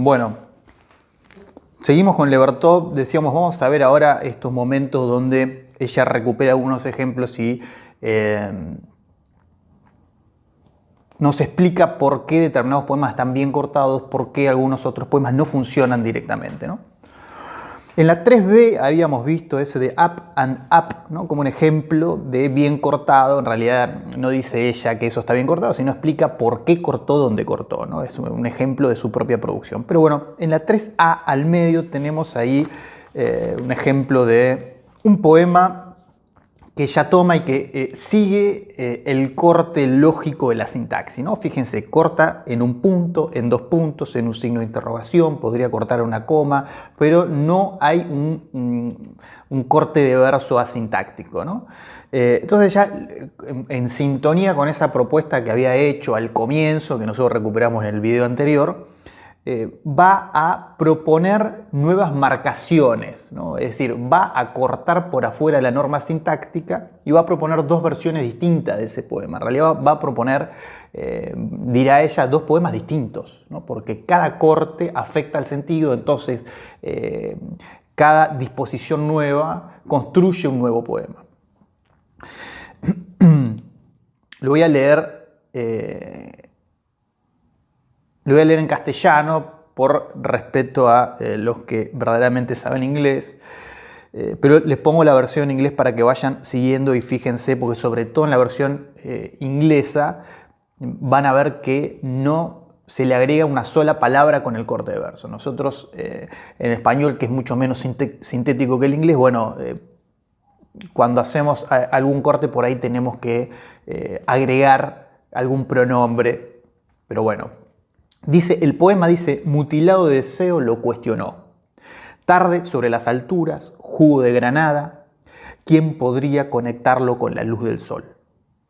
Bueno, seguimos con Levertov. Decíamos, vamos a ver ahora estos momentos donde ella recupera algunos ejemplos y nos explica por qué determinados poemas están bien cortados, por qué algunos otros poemas no funcionan directamente, ¿no? En la 3b habíamos visto ese de up and up, ¿no? Como un ejemplo de bien cortado. En realidad no dice ella que eso está bien cortado, sino explica por qué cortó donde cortó, ¿no? Es un ejemplo de su propia producción. Pero bueno, en la 3a al medio tenemos ahí un ejemplo de un poema que ella toma y que sigue el corte lógico de la sintaxis, ¿no? Fíjense, corta en un punto, en dos puntos, en un signo de interrogación, podría cortar una coma, pero no hay un corte de verso asintáctico, ¿no? Entonces ya en sintonía con esa propuesta que había hecho al comienzo, que nosotros recuperamos en el video anterior, va a proponer nuevas marcaciones, ¿no? Es decir, va a cortar por afuera la norma sintáctica y va a proponer dos versiones distintas de ese poema. En realidad va a proponer, dirá ella, dos poemas distintos, ¿no? Porque cada corte afecta al sentido, entonces cada disposición nueva construye un nuevo poema. Lo voy a leer en castellano por respeto a los que verdaderamente saben inglés, pero les pongo la versión en inglés para que vayan siguiendo y fíjense, porque sobre todo en la versión inglesa van a ver que no se le agrega una sola palabra con el corte de verso. Nosotros en español, que es mucho menos sintético que el inglés, bueno, cuando hacemos algún corte por ahí tenemos que agregar algún pronombre, pero bueno. El poema dice, mutilado de deseo lo cuestionó. Tarde sobre las alturas, jugo de granada, ¿quién podría conectarlo con la luz del sol?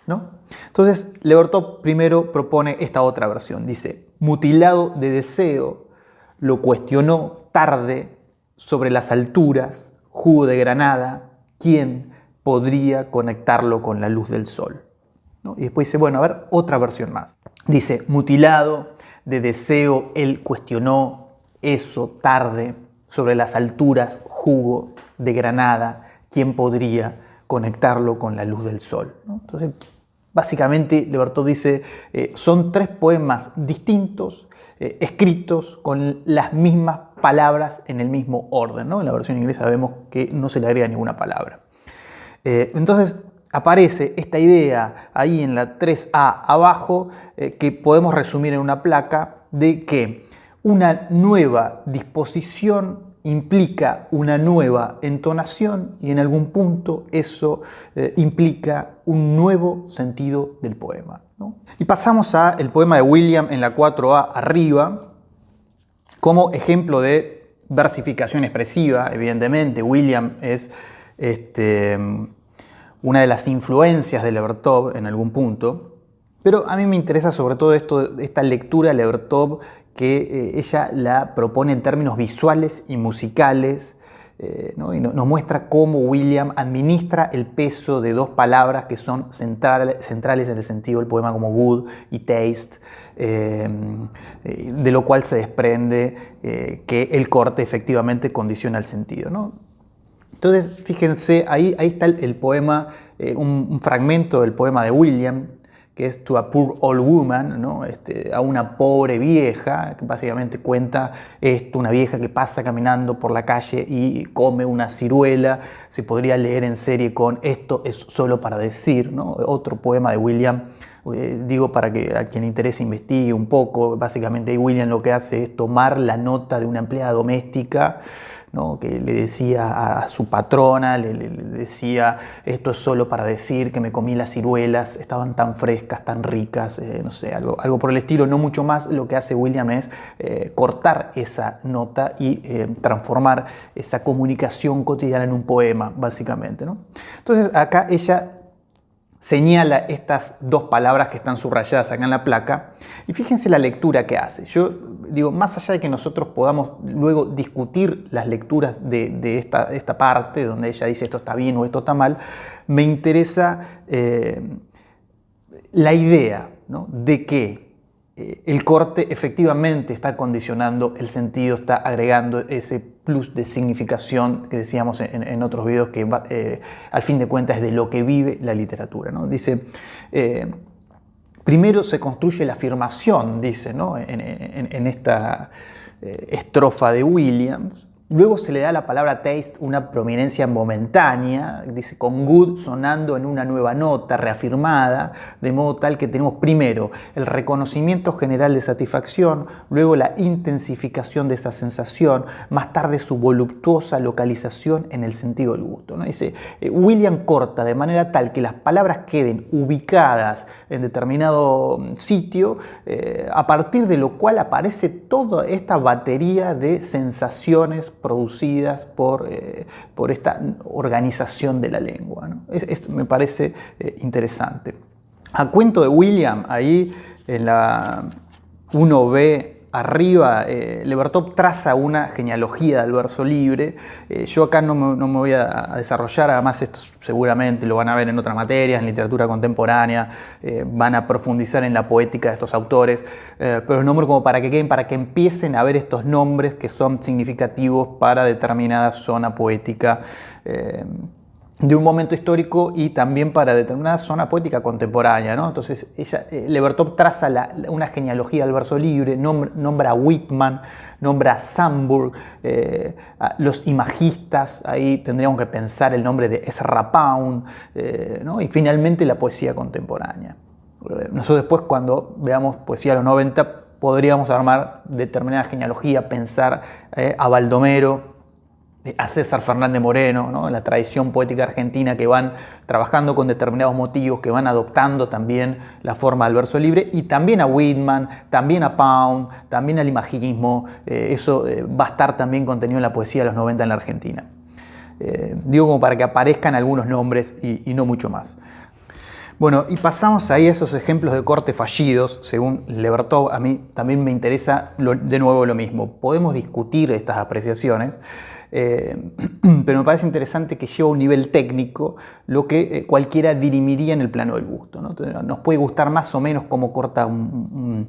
¿No? Entonces, Levertov primero propone esta otra versión. Dice, mutilado de deseo lo cuestionó tarde sobre las alturas, jugo de granada, ¿quién podría conectarlo con la luz del sol? ¿No? Y después dice, bueno, a ver, otra versión más. Dice, mutilado de deseo, él cuestionó eso tarde sobre las alturas, jugo de granada, ¿quién podría conectarlo con la luz del sol? ¿No? Entonces, básicamente, Levertov dice, son tres poemas distintos, escritos con las mismas palabras en el mismo orden, ¿no? En la versión inglesa vemos que no se le agrega ninguna palabra. Entonces, aparece esta idea ahí en la 3a abajo que podemos resumir en una placa de que una nueva disposición implica una nueva entonación y en algún punto eso implica un nuevo sentido del poema, ¿no? Y pasamos al poema de William en la 4a arriba como ejemplo de versificación expresiva. Evidentemente William es una de las influencias de Levertov en algún punto, pero a mí me interesa sobre todo esta lectura de Levertov que ella la propone en términos visuales y musicales, ¿no? Y nos muestra cómo William administra el peso de dos palabras que son centrales en el sentido del poema, como good y taste, de lo cual se desprende que el corte efectivamente condiciona el sentido, ¿no? Entonces, fíjense, ahí está el poema, un fragmento del poema de William, que es To a Poor Old Woman, ¿no? A una pobre vieja, que básicamente cuenta esto, una vieja que pasa caminando por la calle y come una ciruela. Se podría leer en serie con esto es solo para decir, ¿no? Otro poema de William, digo para que a quien le interese investigue un poco. Básicamente William lo que hace es tomar la nota de una empleada doméstica, ¿no? Que le decía a su patrona, le decía, esto es solo para decir que me comí las ciruelas, estaban tan frescas, tan ricas, no sé, algo por el estilo, no mucho más. Lo que hace William es cortar esa nota y transformar esa comunicación cotidiana en un poema, básicamente, ¿no? Entonces acá ella señala estas dos palabras que están subrayadas acá en la placa y fíjense la lectura que hace. Yo digo, más allá de que nosotros podamos luego discutir las lecturas de esta parte donde ella dice esto está bien o esto está mal, me interesa la idea, ¿no? De que el corte efectivamente está condicionando el sentido, está agregando ese plus de significación que decíamos en otros videos, que al fin de cuentas es de lo que vive la literatura, ¿no? Dice, primero se construye la afirmación, dice, ¿no? en esta estrofa de Williams. Luego se le da a la palabra taste una prominencia momentánea, dice, con good sonando en una nueva nota reafirmada, de modo tal que tenemos primero el reconocimiento general de satisfacción, luego la intensificación de esa sensación, más tarde su voluptuosa localización en el sentido del gusto, ¿no? Dice, William corta de manera tal que las palabras queden ubicadas en determinado sitio, a partir de lo cual aparece toda esta batería de sensaciones producidas por esta organización de la lengua, ¿no? Me parece interesante. A cuento de William, ahí en la 1b arriba, Levertov traza una genealogía del verso libre. Yo acá no me voy a desarrollar, además esto seguramente lo van a ver en otras materias, en literatura contemporánea, van a profundizar en la poética de estos autores, pero los nombro como para que empiecen a ver estos nombres que son significativos para determinada zona poética de un momento histórico y también para determinada zona poética contemporánea, ¿no? Entonces, Levertov traza una genealogía del verso libre, nombra a Whitman, nombra a Sandburg, a los imagistas, ahí tendríamos que pensar el nombre de Ezra Pound, ¿no? Y finalmente la poesía contemporánea. Nosotros después, cuando veamos poesía de los 90, podríamos armar determinada genealogía, pensar a Baldomero, a César Fernández Moreno, ¿no? En la tradición poética argentina, que van trabajando con determinados motivos, que van adoptando también la forma del verso libre, y también a Whitman, también a Pound, también al imaginismo. Eso va a estar también contenido en la poesía de los 90 en la Argentina. Digo como para que aparezcan algunos nombres y no mucho más. Bueno, y pasamos ahí a esos ejemplos de corte fallidos, según Levertov. A mí también me interesa de nuevo lo mismo. Podemos discutir estas apreciaciones, pero me parece interesante que lleva a un nivel técnico lo que cualquiera dirimiría en el plano del gusto, ¿no? Entonces, nos puede gustar más o menos cómo corta un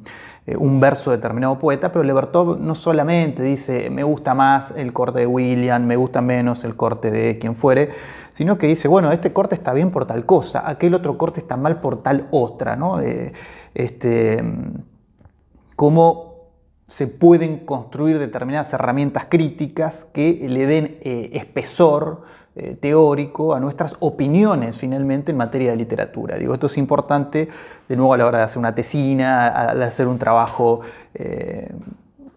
verso de determinado poeta, pero Levertov no solamente dice me gusta más el corte de William, me gusta menos el corte de quien fuere, sino que dice, bueno, este corte está bien por tal cosa, aquel otro corte está mal por tal otra, ¿no? Cómo se pueden construir determinadas herramientas críticas que le den espesor teórico a nuestras opiniones finalmente en materia de literatura. Digo, esto es importante de nuevo a la hora de hacer una tesina, de hacer un trabajo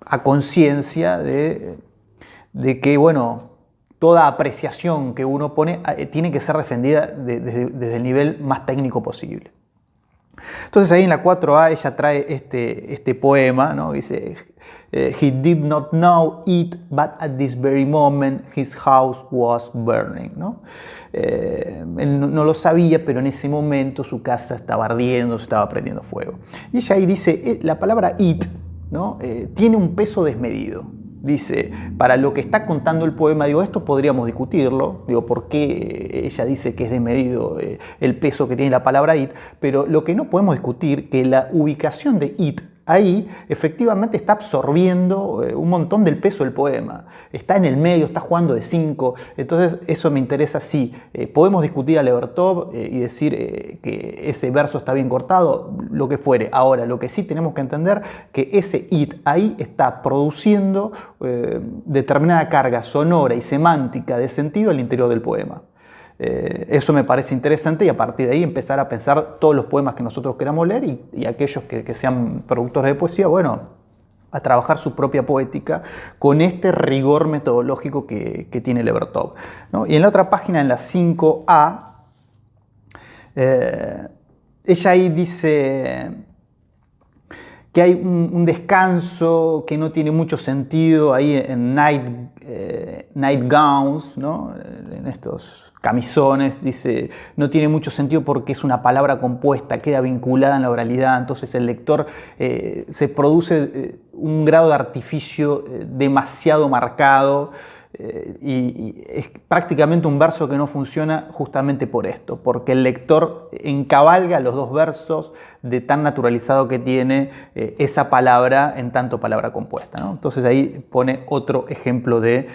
a conciencia de que, bueno, toda apreciación que uno pone tiene que ser defendida desde el nivel más técnico posible. Entonces ahí en la 4a ella trae este poema, ¿no? Dice, he did not know it, but at this very moment his house was burning, ¿no? Él no lo sabía, pero en ese momento su casa estaba ardiendo, se estaba prendiendo fuego. Y ella ahí dice, la palabra it, ¿no? Tiene un peso desmedido. Dice, para lo que está contando el poema, digo, esto podríamos discutirlo, digo, por qué ella dice que es desmedido el peso que tiene la palabra it, pero lo que no podemos discutir, que la ubicación de it ahí efectivamente está absorbiendo un montón del peso del poema. Está en el medio, está jugando de 5. Entonces eso me interesa, sí. Podemos discutir a Levertov y decir que ese verso está bien cortado, lo que fuere. Ahora, lo que sí tenemos que entender que ese it ahí está produciendo determinada carga sonora y semántica de sentido al interior del poema. Eso me parece interesante y a partir de ahí empezar a pensar todos los poemas que nosotros queramos leer y aquellos que sean productores de poesía, bueno, a trabajar su propia poética con este rigor metodológico que tiene Levertov, ¿no? Y en la otra página, en la 5a, ella ahí dice que hay un descanso que no tiene mucho sentido ahí en night gowns, ¿no? En estos camisones, dice, no tiene mucho sentido porque es una palabra compuesta, queda vinculada en la oralidad, entonces el lector se produce un grado de artificio demasiado marcado, y es prácticamente un verso que no funciona justamente por esto, porque el lector encabalga los dos versos de tan naturalizado que tiene esa palabra en tanto palabra compuesta, ¿no? Entonces ahí pone otro ejemplo de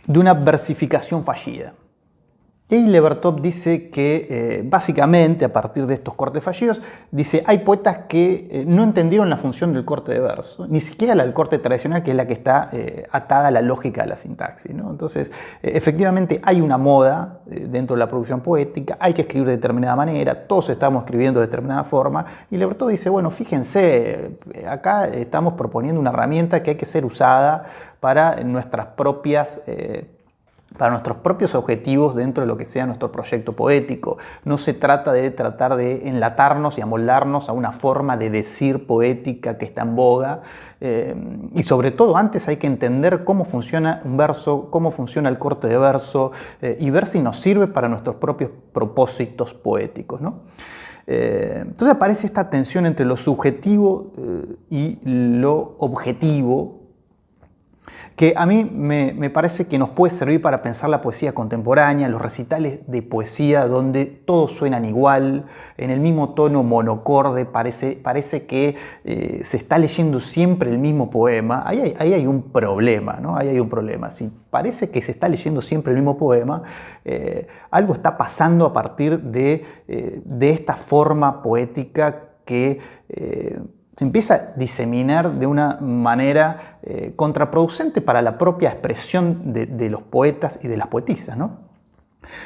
una versificación fallida. Y Levertov dice que básicamente a partir de estos cortes fallidos, dice hay poetas que no entendieron la función del corte de verso, ni siquiera la del corte tradicional, que es la que está atada a la lógica de la sintaxis, ¿no? Entonces efectivamente hay una moda dentro de la producción poética, hay que escribir de determinada manera, todos estamos escribiendo de determinada forma, y Levertov dice, bueno, fíjense, acá estamos proponiendo una herramienta que hay que ser usada para nuestros propios objetivos dentro de lo que sea nuestro proyecto poético. No se trata de tratar de enlatarnos y amoldarnos a una forma de decir poética que está en boga. Y sobre todo antes hay que entender cómo funciona un verso, cómo funciona el corte de verso y ver si nos sirve para nuestros propios propósitos poéticos, ¿no? Entonces aparece esta tensión entre lo subjetivo y lo objetivo, que a mí me parece que nos puede servir para pensar la poesía contemporánea, los recitales de poesía donde todos suenan igual, en el mismo tono monocorde, parece que se está leyendo siempre el mismo poema. Ahí hay un problema, ¿no? Ahí hay un problema. Si parece que se está leyendo siempre el mismo poema, algo está pasando a partir de esta forma poética que se empieza a diseminar de una manera contraproducente para la propia expresión de los poetas y de las poetisas, ¿no?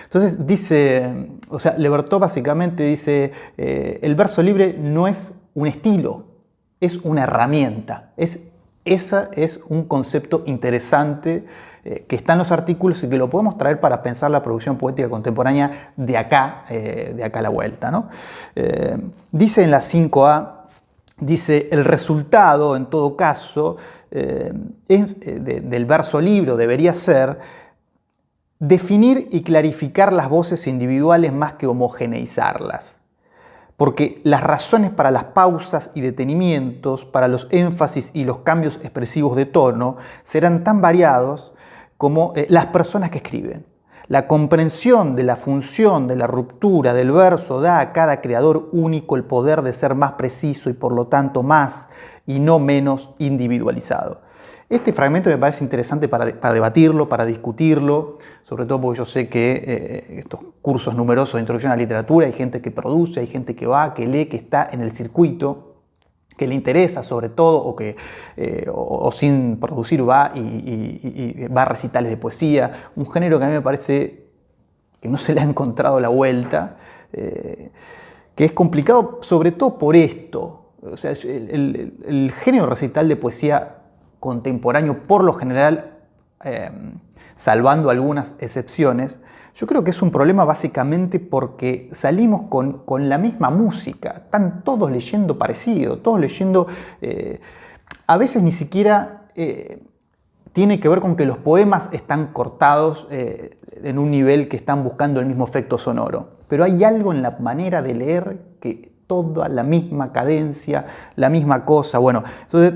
Entonces dice, o sea, Levertov básicamente dice, el verso libre no es un estilo, es una herramienta. Ese es un concepto interesante que está en los artículos y que lo podemos traer para pensar la producción poética contemporánea de acá a la vuelta, ¿no? Dice en la 5A, dice, el resultado, en todo caso, del verso libre debería ser definir y clarificar las voces individuales más que homogeneizarlas. Porque las razones para las pausas y detenimientos, para los énfasis y los cambios expresivos de tono, serán tan variados como las personas que escriben. La comprensión de la función de la ruptura del verso da a cada creador único el poder de ser más preciso y por lo tanto más y no menos individualizado. Este fragmento me parece interesante para debatirlo, para discutirlo, sobre todo porque yo sé que estos cursos numerosos de introducción a la literatura, hay gente que produce, hay gente que va, que lee, que está en el circuito, que le interesa sobre todo, o sin producir va y va a recitales de poesía, un género que a mí me parece que no se le ha encontrado la vuelta, que es complicado sobre todo por esto. O sea, el género recital de poesía contemporáneo, por lo general, salvando algunas excepciones, yo creo que es un problema básicamente porque salimos con la misma música, están todos leyendo parecido, todos leyendo, a veces ni siquiera tiene que ver con que los poemas están cortados en un nivel que están buscando el mismo efecto sonoro, pero hay algo en la manera de leer que toda la misma cadencia, la misma cosa, bueno, entonces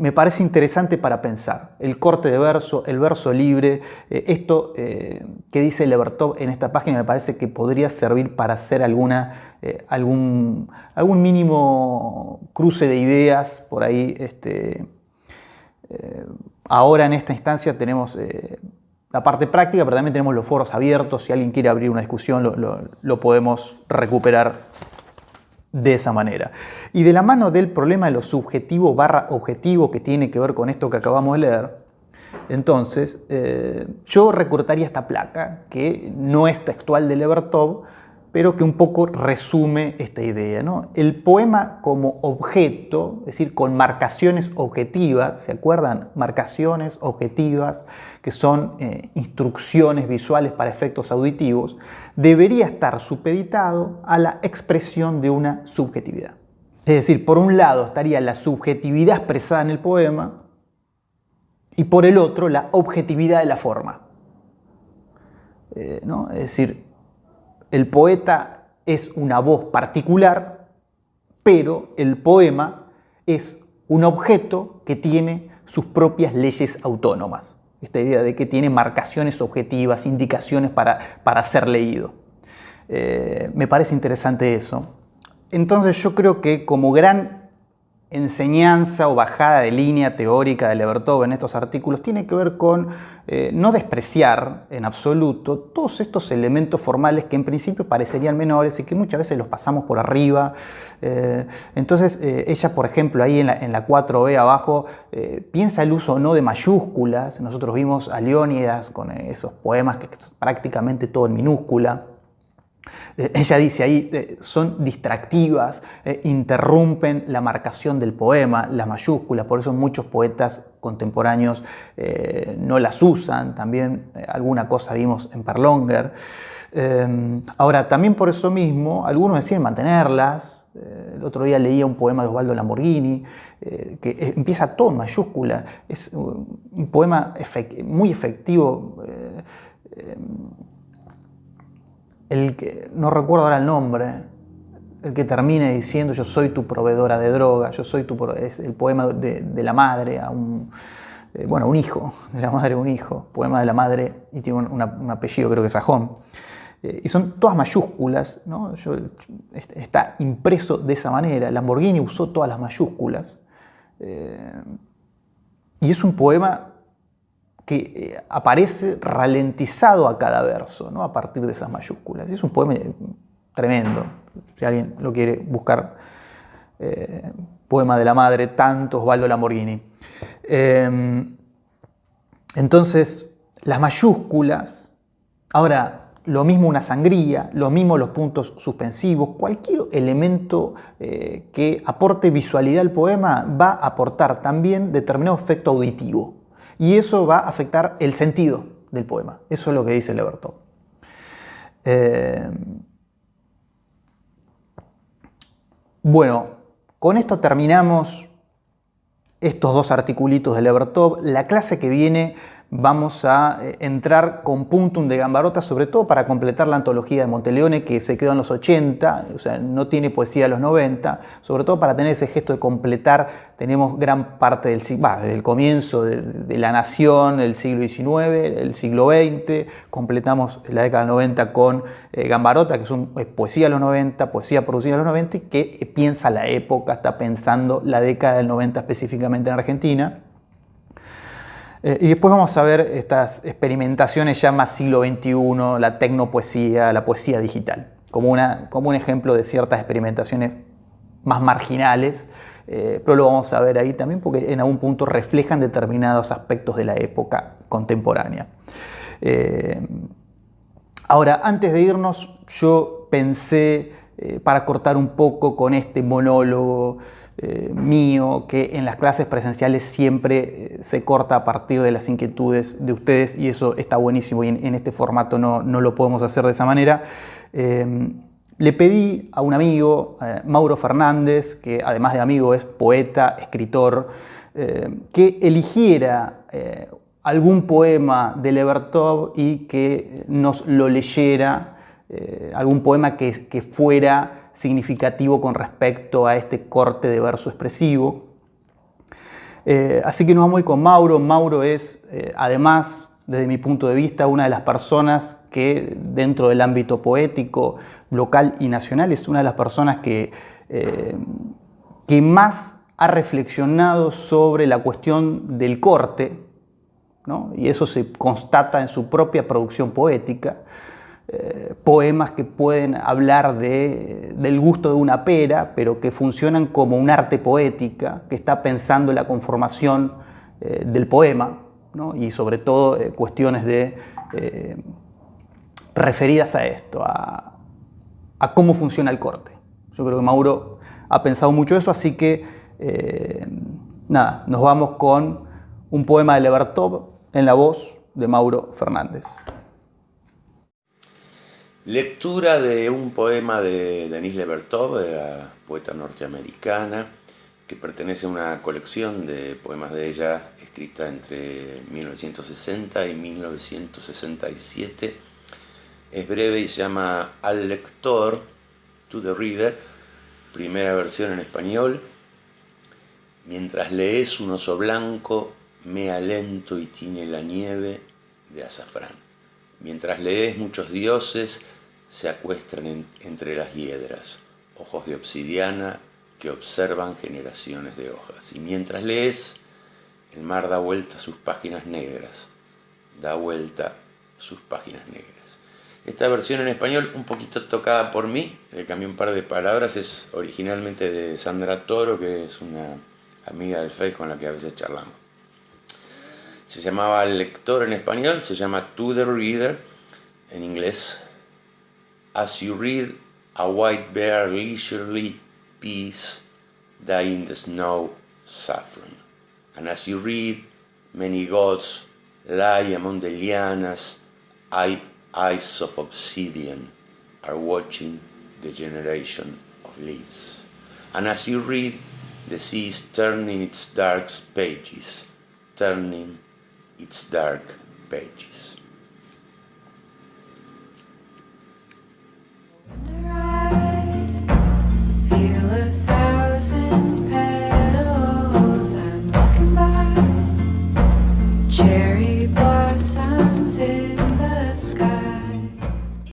me parece interesante para pensar el corte de verso, el verso libre, esto que dice Levertov en esta página me parece que podría servir para hacer algún mínimo cruce de ideas por ahí. Ahora en esta instancia tenemos la parte práctica, pero también tenemos los foros abiertos. Si alguien quiere abrir una discusión lo podemos recuperar de esa manera. Y de la mano del problema de lo subjetivo / objetivo que tiene que ver con esto que acabamos de leer, entonces yo recortaría esta placa que no es textual de Levertov, pero que un poco resume esta idea, ¿no? El poema como objeto, es decir, con marcaciones objetivas, ¿se acuerdan? Marcaciones objetivas, que son instrucciones visuales para efectos auditivos, debería estar supeditado a la expresión de una subjetividad. Es decir, por un lado estaría la subjetividad expresada en el poema y por el otro la objetividad de la forma. ¿No? Es decir, el poeta es una voz particular, pero el poema es un objeto que tiene sus propias leyes autónomas. Esta idea de que tiene marcaciones objetivas, indicaciones para ser leído. Me parece interesante eso. Entonces yo creo que como gran enseñanza o bajada de línea teórica de Levertov en estos artículos tiene que ver con no despreciar en absoluto todos estos elementos formales que en principio parecerían menores y que muchas veces los pasamos por arriba. Entonces ella, por ejemplo, ahí en la 4b abajo piensa el uso o no de mayúsculas. Nosotros vimos a Leónidas con esos poemas que son prácticamente todo en minúscula. Ella dice ahí, son distractivas, interrumpen la marcación del poema, las mayúsculas, por eso muchos poetas contemporáneos no las usan, también alguna cosa vimos en Perlonger. Ahora, también por eso mismo, algunos deciden mantenerlas. El otro día leía un poema de Osvaldo Lamborghini, que empieza todo en mayúscula, es un poema muy efectivo. El que, no recuerdo ahora el nombre, el que termina diciendo yo soy tu proveedora de droga, es el poema de la madre a un hijo, de la madre a un hijo, poema de la madre y tiene un apellido, creo que es Sajón. Y son todas mayúsculas, ¿no? Está impreso de esa manera. Lamborghini usó todas las mayúsculas. Y es un poema que aparece ralentizado a cada verso, ¿no? A partir de esas mayúsculas. Y es un poema tremendo. Si alguien lo quiere buscar, poema de la madre, tanto Osvaldo Lamborghini. Entonces, las mayúsculas, ahora, lo mismo una sangría, lo mismo los puntos suspensivos, cualquier elemento que aporte visualidad al poema va a aportar también determinado efecto auditivo. Y eso va a afectar el sentido del poema. Eso es lo que dice Levertov. Bueno, con esto terminamos estos dos articulitos de Levertov. La clase que viene vamos a entrar con Puntum de Gambarota, sobre todo para completar la antología de Monteleone, que se quedó en los 80, o sea, no tiene poesía de los 90, sobre todo para tener ese gesto de completar. Tenemos gran parte desde el comienzo de la Nación, del siglo XIX, del siglo XX, completamos la década del 90 con Gambarota, que es poesía de los 90, poesía producida en los 90, y que piensa la época, está pensando la década del 90 específicamente en Argentina. Y después vamos a ver estas experimentaciones ya más siglo XXI, la tecnopoesía, la poesía digital, como un ejemplo de ciertas experimentaciones más marginales, pero lo vamos a ver ahí también porque en algún punto reflejan determinados aspectos de la época contemporánea. Ahora, antes de irnos, yo pensé, para cortar un poco con este monólogo mío, que en las clases presenciales siempre se corta a partir de las inquietudes de ustedes, y eso está buenísimo, y en este formato no lo podemos hacer de esa manera. Le pedí a un amigo, Mauro Fernández, que además de amigo es poeta, escritor, que eligiera algún poema de Levertov y que nos lo leyera, algún poema que fuera significativo con respecto a este corte de verso expresivo. Así que nos vamos a ir con Mauro. Mauro es, además, desde mi punto de vista, una de las personas que dentro del ámbito poético, local y nacional, es una de las personas que más ha reflexionado sobre la cuestión del corte, ¿no? Y eso se constata en su propia producción poética. Poemas que pueden hablar del gusto de una pera, pero que funcionan como un arte poética, que está pensando en la conformación del poema, ¿no? Y sobre todo cuestiones referidas a esto, a cómo funciona el corte. Yo creo que Mauro ha pensado mucho eso, así que nos vamos con un poema de Levertov en la voz de Mauro Fernández. Lectura de un poema de Denise Levertov, la poeta norteamericana, que pertenece a una colección de poemas de ella escrita entre 1960 y 1967. Es breve y se llama Al lector, to the reader, primera versión en español. Mientras lees un oso blanco, mea lento y tiñe la nieve de azafrán. Mientras lees muchos dioses se acuestan entre las hiedras, ojos de obsidiana que observan generaciones de hojas. Y mientras lees, el mar da vuelta a sus páginas negras, da vuelta sus páginas negras. Esta versión en español, un poquito tocada por mí, le cambié un par de palabras, es originalmente de Sandra Toro, que es una amiga del Face con la que a veces charlamos. Se llamaba El lector en español, se llama To the Reader en inglés. As you read, a white bear leisurely peace die in the snow saffron. And as you read, many gods lie among the lianas, eyes of obsidian are watching the generation of leaves. And as you read, the sea is turning its dark pages, turning its dark pages. Feel 1,000 petals. I'm walking by cherry